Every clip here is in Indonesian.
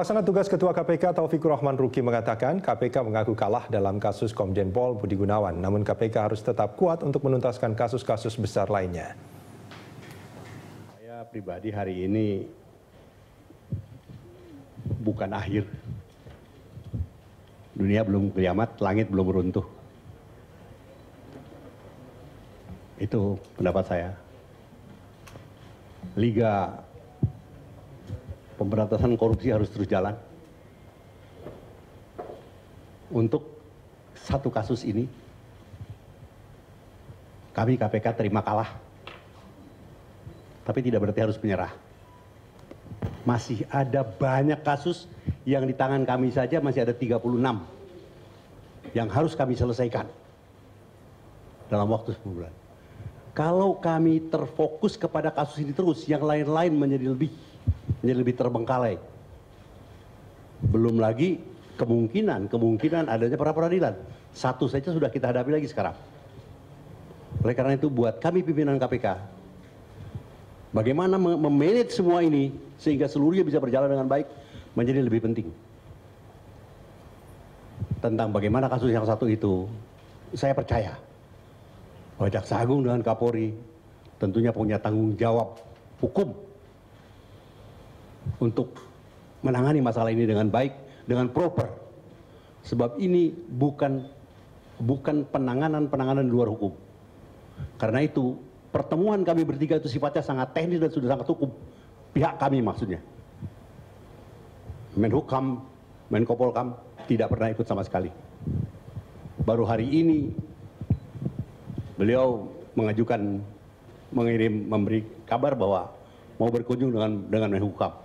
Pelaksana tugas Ketua KPK Taufikur Rahman Ruki mengatakan KPK mengaku kalah dalam kasus Komjen Pol Budi Gunawan. Namun KPK harus tetap kuat untuk menuntaskan kasus-kasus besar lainnya. Saya pribadi hari ini bukan akhir. Dunia belum kiamat, langit belum runtuh. Itu pendapat saya. Liga pemberantasan korupsi harus terus jalan. Untuk satu kasus ini, kami KPK terima kalah. Tapi tidak berarti harus menyerah. Masih ada banyak kasus yang di tangan kami saja masih ada 36 yang harus kami selesaikan dalam waktu 10 bulan. Kalau kami terfokus kepada kasus ini terus, yang lain-lain menjadi lebih terbengkalai. Belum lagi kemungkinan adanya pra peradilan. Satu saja sudah kita hadapi lagi sekarang. Oleh karena itu buat kami pimpinan KPK, bagaimana memanage semua ini sehingga seluruhnya bisa berjalan dengan baik menjadi lebih penting. Tentang bagaimana kasus yang satu itu, saya percaya bahwa Jaksa Agung dengan Kapolri tentunya punya tanggung jawab hukum untuk menangani masalah ini dengan baik, dengan proper. Sebab ini bukan penanganan di luar hukum. Karena itu pertemuan kami bertiga itu sifatnya sangat teknis dan sudah sangat hukum. Pihak kami maksudnya. Menhukam, Menko Polkam tidak pernah ikut sama sekali. Baru hari ini beliau memberi kabar bahwa mau berkunjung dengan Menhukam.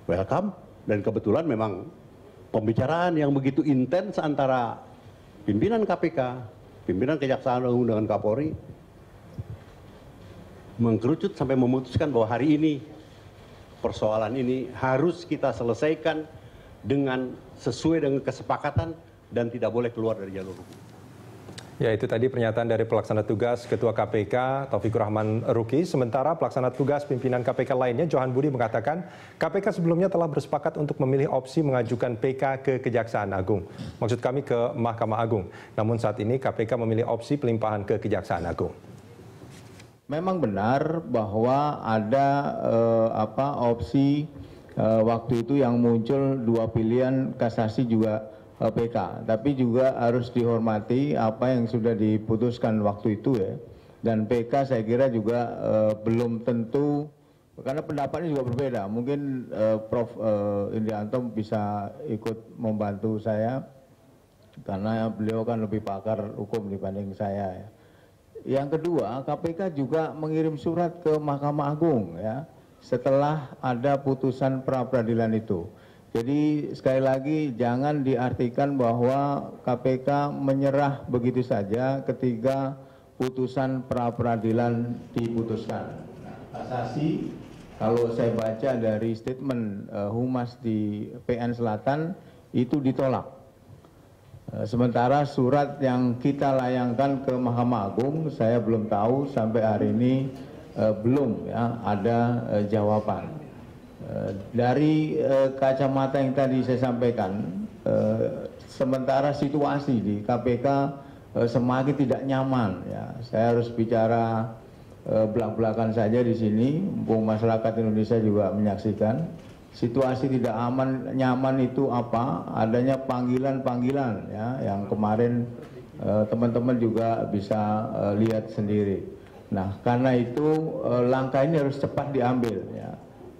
Welcome, dan kebetulan memang pembicaraan yang begitu intens antara pimpinan KPK, pimpinan Kejaksaan Agung dengan Kapolri mengkerucut sampai memutuskan bahwa hari ini persoalan ini harus kita selesaikan sesuai dengan kesepakatan dan tidak boleh keluar dari jalur hukum. Ya, itu tadi pernyataan dari pelaksana tugas Ketua KPK Taufikur Rahman Ruki. Sementara pelaksana tugas pimpinan KPK lainnya Johan Budi mengatakan KPK sebelumnya telah bersepakat untuk memilih opsi mengajukan PK ke Kejaksaan Agung. Maksud kami ke Mahkamah Agung. Namun saat ini KPK memilih opsi pelimpahan ke Kejaksaan Agung. Memang benar bahwa ada opsi waktu itu yang muncul dua pilihan, kasasi juga PK, tapi juga harus dihormati apa yang sudah diputuskan waktu itu ya. Dan PK saya kira juga belum tentu, karena pendapatnya juga berbeda. Mungkin Prof. Indianto bisa ikut membantu saya, karena beliau kan lebih pakar hukum dibanding saya ya. Yang kedua, KPK juga mengirim surat ke Mahkamah Agung ya, setelah ada putusan pra peradilan itu. Jadi sekali lagi jangan diartikan bahwa KPK menyerah begitu saja ketika putusan pra peradilan diputuskan. Kasasi, kalau saya baca dari statement Humas di PN Selatan itu ditolak. Sementara surat yang kita layangkan ke Mahkamah Agung saya belum tahu sampai hari ini belum ya ada jawaban. Dari kacamata yang tadi saya sampaikan, sementara situasi di KPK semakin tidak nyaman ya. Saya harus bicara belak-belakan saja di sini, mumpung masyarakat Indonesia juga menyaksikan. Situasi tidak nyaman itu apa? Adanya panggilan-panggilan ya, yang kemarin teman-teman juga bisa lihat sendiri. Nah, karena itu langkah ini harus cepat diambil ya.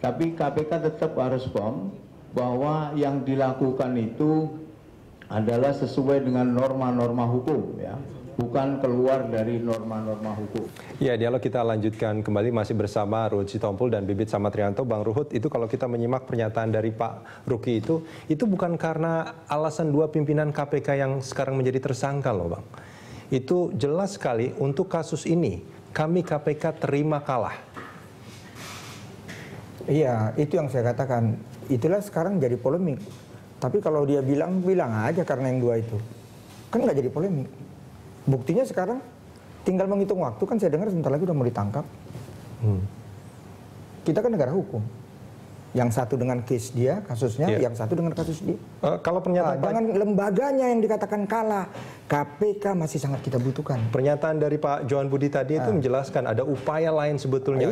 Tapi KPK tetap harus firm bahwa yang dilakukan itu adalah sesuai dengan norma-norma hukum ya, bukan keluar dari norma-norma hukum. Ya, dialog kita lanjutkan kembali masih bersama Ruhut Sitompul dan Bibit Samatrianto. Bang Ruhut, itu kalau kita menyimak pernyataan dari Pak Ruki itu bukan karena alasan dua pimpinan KPK yang sekarang menjadi tersangka loh Bang. Itu jelas sekali untuk kasus ini kami KPK terima kalah. Iya, itu yang saya katakan. Itulah sekarang jadi polemik. Tapi kalau dia bilang aja karena yang dua itu. Kan nggak jadi polemik. Buktinya sekarang tinggal menghitung waktu, kan saya dengar sebentar lagi udah mau ditangkap. Kita kan negara hukum. Yang satu dengan case dia, kasusnya, yang satu dengan kasus dia. Kalau pernyataan jangan lembaganya yang dikatakan kalah. KPK masih sangat kita butuhkan. Pernyataan dari Pak Johan Budi tadi itu menjelaskan ada upaya lain sebetulnya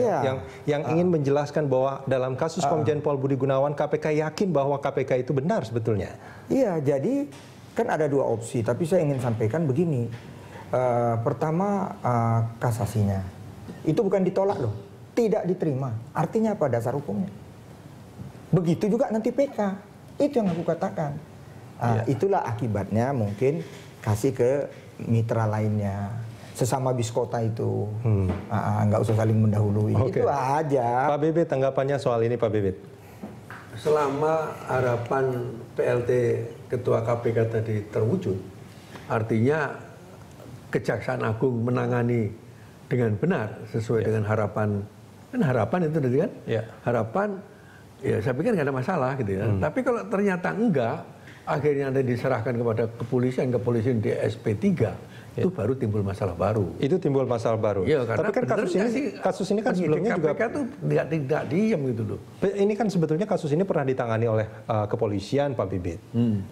yang ingin menjelaskan bahwa dalam kasus Komjen Pol Budi Gunawan KPK yakin bahwa KPK itu benar sebetulnya. Iya, jadi kan ada dua opsi, tapi saya ingin sampaikan begini. Pertama, kasasinya. Itu bukan ditolak loh, tidak diterima. Artinya apa dasar hukumnya? Begitu juga nanti PK, itu yang aku katakan. Itulah akibatnya mungkin kasih ke mitra lainnya, sesama biskota itu, nggak usah saling mendahului. Itu aja. Pak Bibit, tanggapannya soal ini Pak Bibit. Selama harapan PLT Ketua KPK tadi terwujud, artinya Kejaksaan Agung menangani dengan benar sesuai dengan harapan. Kan harapan itu tadi kan? Harapan. Ya saya pikir nggak ada masalah gitu ya. Tapi kalau ternyata enggak, akhirnya ada diserahkan kepada kepolisian di SP3, itu baru timbul masalah baru. Itu timbul masalah baru. Ya, karena tapi kan kasus ini kan sebelumnya juga KPK tuh tidak diem gitu loh. Ini kan sebetulnya kasus ini pernah ditangani oleh kepolisian Pak Bibit.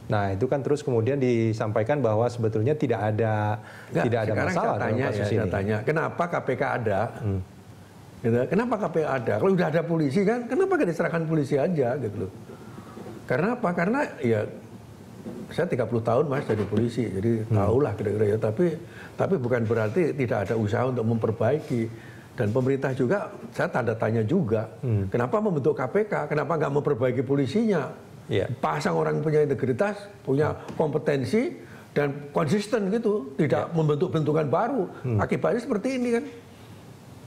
Nah itu kan terus kemudian disampaikan bahwa sebetulnya tidak ada masalah dalam kasus ini. Saya tanya, kenapa KPK ada? Gitu. Kenapa KPK ada? Kalau udah ada polisi kan, kenapa gak diserahkan polisi aja gitu loh? Karena apa? Karena ya saya 30 tahun Mas jadi polisi, jadi tahulah kira-kira ya. Tapi bukan berarti tidak ada usaha untuk memperbaiki. Dan pemerintah juga, saya tanda tanya juga, kenapa membentuk KPK? Kenapa nggak memperbaiki polisinya? Pasang orang punya integritas, punya kompetensi dan konsisten gitu, tidak membentuk bentukan baru. Akibatnya seperti ini kan.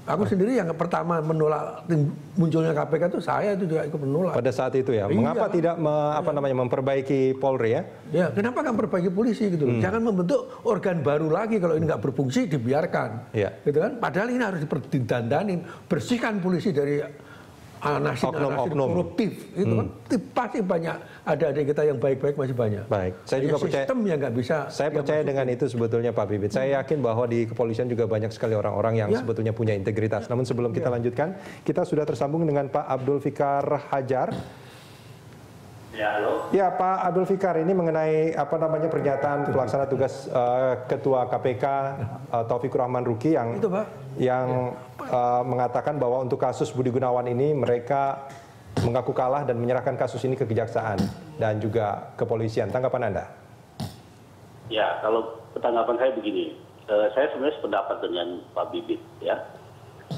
Aku sendiri yang pertama menolak munculnya KPK itu saya itu juga ikut menolak. Pada saat itu ya, mengapa tidak memperbaiki Polri ya? Ya, kenapa nggak memperbaiki polisi gitu loh? Jangan membentuk organ baru lagi kalau ini nggak berfungsi dibiarkan, gitu kan? Padahal ini harus didandanin, bersihkan polisi dari nasib-nasib koruptif, itu kan pasti banyak ada kita yang baik-baik masih banyak. Baik, saya juga percaya sistem yang nggak bisa. Saya percaya dengan itu sebetulnya Pak Bibit. Saya yakin bahwa di kepolisian juga banyak sekali orang-orang yang sebetulnya punya integritas. Namun sebelum kita lanjutkan, kita sudah tersambung dengan Pak Abdul Fikar Hajar. Ya, halo. Ya, Pak Abdul Fikar, ini mengenai pernyataan pelaksana tugas Ketua KPK Taufikur Rahman Ruki yang mengatakan bahwa untuk kasus Budi Gunawan ini mereka mengaku kalah dan menyerahkan kasus ini ke kejaksaan dan juga kepolisian. Tanggapan Anda? Ya, kalau tanggapan saya begini, saya sebenarnya sependapat dengan Pak Bibit ya.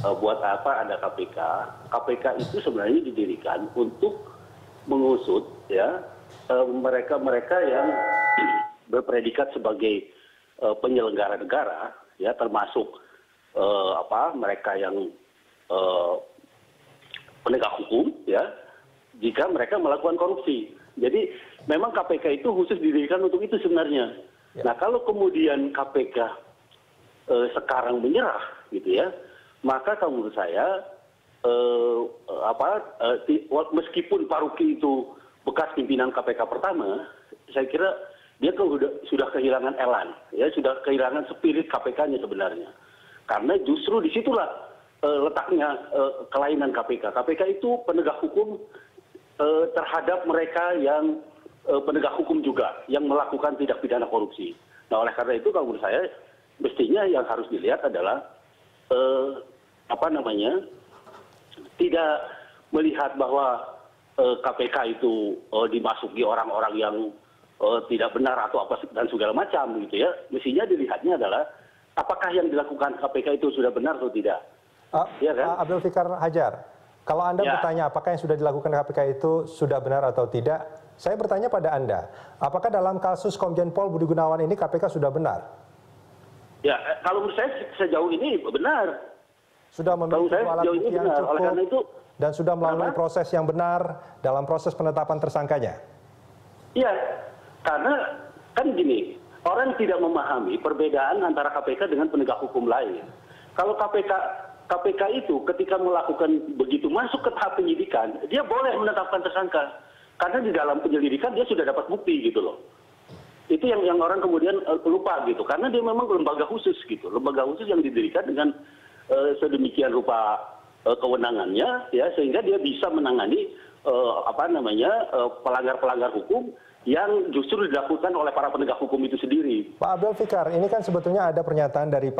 Buat apa ada KPK? KPK itu sebenarnya didirikan untuk mengusut ya mereka-mereka yang berpredikat sebagai penyelenggara negara ya, termasuk mereka yang penegak hukum ya, jika mereka melakukan korupsi. Jadi memang KPK itu khusus didirikan untuk itu sebenarnya. Nah kalau kemudian KPK sekarang menyerah gitu ya, maka kalau menurut saya meskipun Pak Ruki itu bekas pimpinan KPK pertama, saya kira dia sudah kehilangan elan, ya sudah kehilangan spirit KPK-nya sebenarnya. Karena justru disitulah letaknya kelainan KPK. KPK itu penegak hukum terhadap mereka yang penegak hukum juga yang melakukan tindak pidana korupsi. Nah oleh karena itu kalau menurut saya mestinya yang harus dilihat adalah tidak melihat bahwa KPK itu dimasuki orang-orang yang tidak benar atau apa dan segala macam gitu ya. Mestinya dilihatnya adalah apakah yang dilakukan KPK itu sudah benar atau tidak. Ya kan? Pak Abdul Fikar Hajar, kalau Anda bertanya apakah yang sudah dilakukan KPK itu sudah benar atau tidak, saya bertanya pada Anda, apakah dalam kasus Komjen Pol Budi Gunawan ini KPK sudah benar? Ya, kalau menurut saya sejauh ini benar. Sudah memiliki alat bukti yang cukup dan sudah melalui proses yang benar dalam proses penetapan tersangkanya. Iya, karena kan gini, orang tidak memahami perbedaan antara KPK dengan penegak hukum lain. Kalau KPK itu ketika melakukan begitu masuk ke tahap penyidikan, dia boleh menetapkan tersangka. Karena di dalam penyelidikan dia sudah dapat bukti gitu loh. Itu yang orang kemudian lupa gitu, karena dia memang lembaga khusus gitu, lembaga khusus yang didirikan dengan sedemikian rupa kewenangannya ya, sehingga dia bisa menangani pelanggar-pelanggar hukum yang justru dilakukan oleh para penegak hukum itu sendiri. Pak Abdul Fikar, ini kan sebetulnya ada pernyataan dari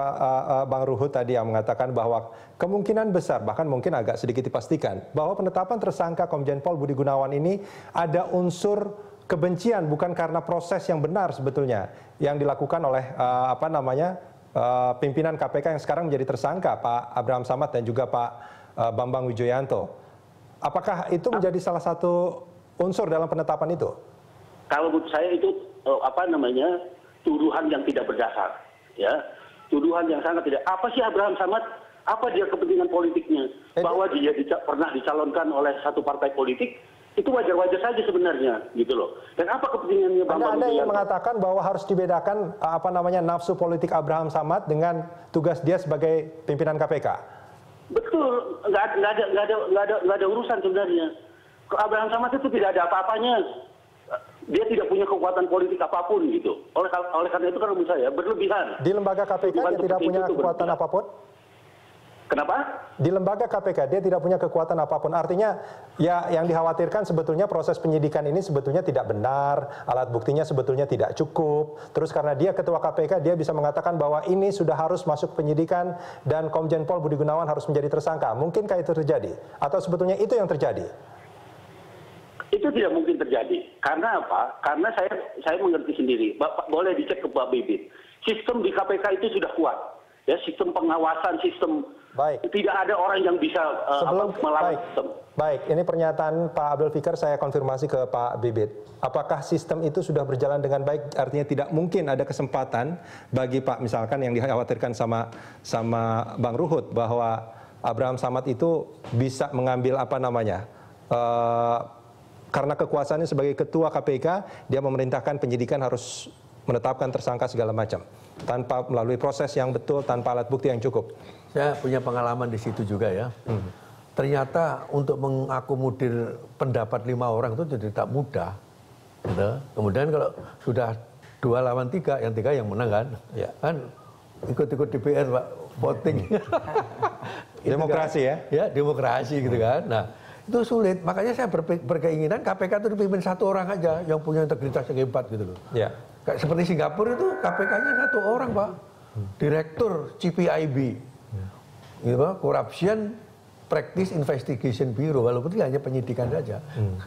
Bang Ruhut tadi yang mengatakan bahwa kemungkinan besar, bahkan mungkin agak sedikit dipastikan, bahwa penetapan tersangka Komjen Pol Budi Gunawan ini ada unsur kebencian, bukan karena proses yang benar sebetulnya yang dilakukan oleh pimpinan KPK yang sekarang menjadi tersangka, Pak Abraham Samad dan juga Pak Bambang Wijoyanto. Apakah itu menjadi salah satu unsur dalam penetapan itu? Kalau menurut saya itu tuduhan yang tidak berdasar, ya, tuduhan yang sangat tidak. Apa sih Abraham Samad? Apa dia kepentingan politiknya? Bahwa dia pernah dicalonkan oleh satu partai politik, itu wajar-wajar saja sebenarnya, gitu loh. Dan apa kepentingannya Bambang Anda yang Wijoyanto? mengatakan bahwa harus dibedakan nafsu politik Abraham Samad dengan tugas dia sebagai pimpinan KPK? Betul, nggak ada urusan sebenarnya. Abraham Samad itu tidak ada apa-apanya. Dia tidak punya kekuatan politik apapun gitu. Oleh karena itu kan menurut saya berlebihan. Di lembaga KPK dia tidak punya kekuatan apapun? Kenapa? Di lembaga KPK dia tidak punya kekuatan apapun. Artinya ya yang dikhawatirkan sebetulnya proses penyidikan ini sebetulnya tidak benar, alat buktinya sebetulnya tidak cukup. Terus karena dia ketua KPK dia bisa mengatakan bahwa ini sudah harus masuk penyidikan dan Komjen Pol Budi Gunawan harus menjadi tersangka. Mungkinkah itu terjadi? Atau sebetulnya itu yang terjadi? Itu tidak mungkin terjadi. Karena apa? Karena saya mengerti sendiri. Bapak boleh dicek ke Pak Bibit. Sistem di KPK itu sudah kuat. Ya, sistem pengawasan, sistem. Baik. Tidak ada orang yang bisa melawan sistem. Baik, ini pernyataan Pak Abdul Fikar, saya konfirmasi ke Pak Bibit. Apakah sistem itu sudah berjalan dengan baik? Artinya tidak mungkin ada kesempatan bagi Pak, misalkan yang dikhawatirkan sama Bang Ruhut, bahwa Abraham Samad itu bisa mengambil karena kekuasaannya sebagai ketua KPK, dia memerintahkan penyidikan harus menetapkan tersangka segala macam tanpa melalui proses yang betul, tanpa alat bukti yang cukup. Saya punya pengalaman di situ juga ya. Ternyata untuk mengakomodir pendapat 5 orang itu jadi tak mudah. Gitu. Kemudian kalau sudah 2 lawan 3, yang 3 yang menang kan, ya. Kan ikut DPR Pak, voting. Demokrasi kan, ya? Ya, demokrasi gitu kan. Nah, itu sulit, makanya saya berkeinginan KPK itu dipimpin 1 orang aja yang punya integritas yang hebat gitu loh. Ya. Kayak seperti Singapura itu KPK-nya 1 orang Pak, Direktur CPIB, gitu, Corruption Practice Investigation Bureau, walaupun dia hanya penyidikan saja.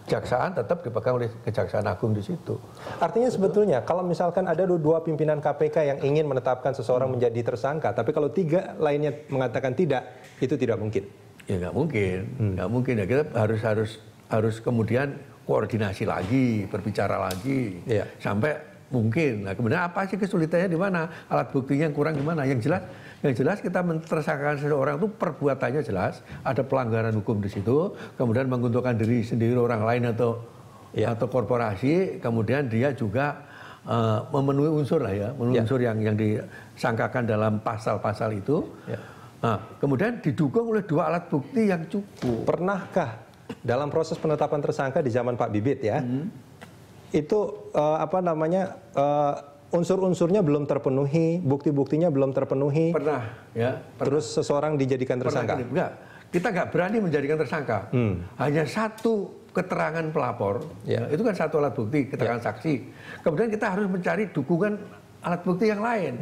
Kejaksaan tetap dipegang oleh Kejaksaan Agung di situ. Artinya sebetulnya kalau misalkan ada 2 pimpinan KPK yang ingin menetapkan seseorang menjadi tersangka, tapi kalau 3 lainnya mengatakan tidak, itu tidak mungkin. Ya nggak mungkin ya, kita harus kemudian koordinasi lagi, berbicara lagi, ya. Sampai mungkin. Nah, kemudian apa sih kesulitannya di mana? Alat buktinya yang kurang di mana? Yang jelas kita mentersangkakan seseorang itu perbuatannya jelas, ada pelanggaran hukum di situ, kemudian menguntungkan diri sendiri, orang lain atau korporasi, kemudian dia juga memenuhi unsur lah ya, memenuhi unsur yang disangkakan dalam pasal-pasal itu. Ya. Nah, kemudian didukung oleh 2 alat bukti yang cukup. Pernahkah dalam proses penetapan tersangka di zaman Pak Bibit ya, itu unsur-unsurnya belum terpenuhi, bukti-buktinya belum terpenuhi? Pernah, ya. Terus seseorang dijadikan tersangka? Enggak, kita nggak berani menjadikan tersangka. Hanya 1 keterangan pelapor, itu kan 1 alat bukti, keterangan saksi. Kemudian kita harus mencari dukungan alat bukti yang lain.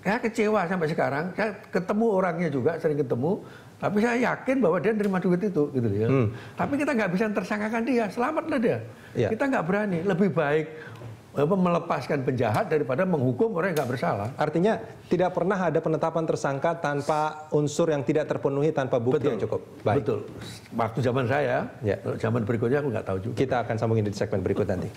Saya kecewa sampai sekarang, saya ketemu orangnya juga, sering ketemu, tapi saya yakin bahwa dia nerima duit itu, gitu ya. Tapi kita nggak bisa tersangkakan dia, selamatlah dia. Kita nggak berani, lebih baik melepaskan penjahat daripada menghukum orang yang nggak bersalah. Artinya tidak pernah ada penetapan tersangka tanpa unsur yang tidak terpenuhi, tanpa bukti yang cukup. Baik. Betul. Waktu zaman saya, zaman berikutnya aku nggak tahu juga. Kita akan sambungin di segmen berikut nanti.